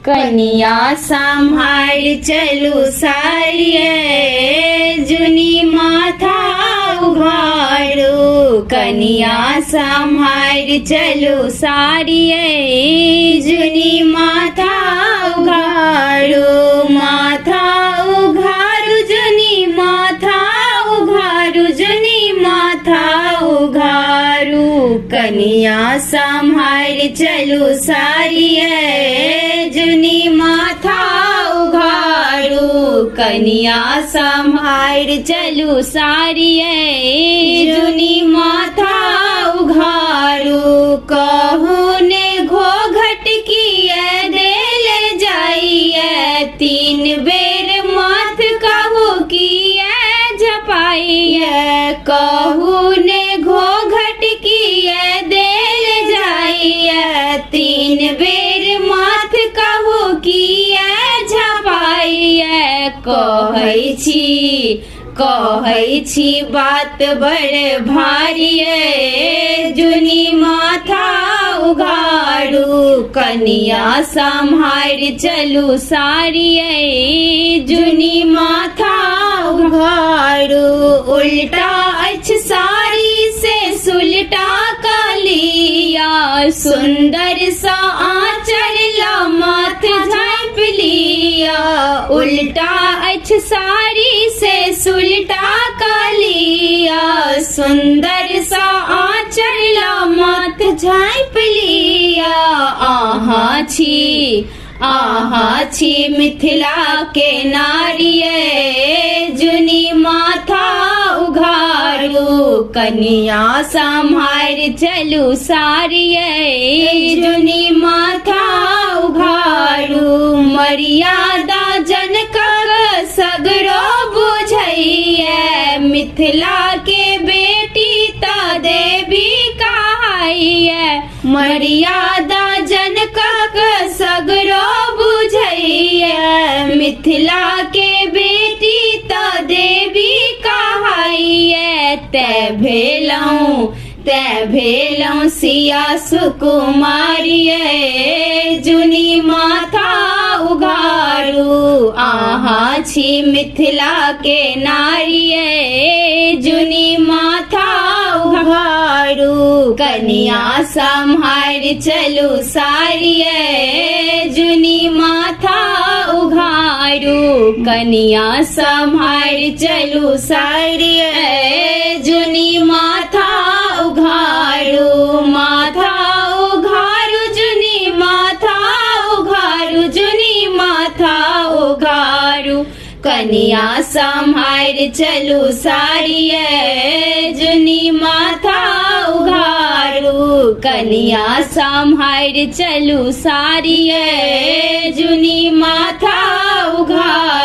कनिया संभाल चलू सारिये, जुनी माथा उघाड़ू। कनिया संभाल चलू सारिये, जुनी माथा उघाड़ू। माथा उघाड़ू जुनी माथा उघाड़ू, जुनी माथा उघाड़ू। कनिया संभाल चलू सारिये, जुनी माथा उघाड़ू। कनिया संभाल चलू सारिये, जुनी माथा उघाड़ू। कहू ने घोघट किए देले जाइए, 3 बेर माथ कहू किए झपाइए। कहू ने घोघट किए देले जाइए, 3 बेर माथ कहू किए झपाइए। कहै छी बात बड़ भारिये, जुनी माथा उघाड़ू। कनिया संभाल चलू सारिये, जुनी माथा उघाड़ू। उल्टा अछि साड़ी से सुलटा कलिया, सुंदर सा आंचल ला माथ झाँप लिया। उल्टा अछि साड़ी से सुलटा कलिया, सुंदर सा आंचल ला माथ झाँप लिया। आहा छी मिथिला के नारिये, जुनी माथा उघाड़ू। कनिया संभाल चलू सारिये, जुनी माथा उघाड़ू। मर्यादा जनकर सगरो बुझैये, मिथिला के बेटी ता देवी कहाइये। मर्यादा जनकक सगरो बुझैये, मिथिला के बेटी ता देवी कहाइये। तै भेलौं सिया सुकुमारिये, जुनी माथा उघाड़ू। आहा छी मिथिला के नारिये, जुनी माथा उघाड़ू। कनिया संभाल चलू सारिये, जुनी माथा उघाड़ू। कनिया संभाल चलू सारिये, जुनी माथा उघाड़ू। माथा उघाड़ू जुनी माथा उघाड़ू, जुनी माथा उघाड़ू। कनिया संभाल चलू सारिये, जुनी माथा उघाड़ू। कनिया संभाल चलू सारिये, जुनी माथा उघाड़ू।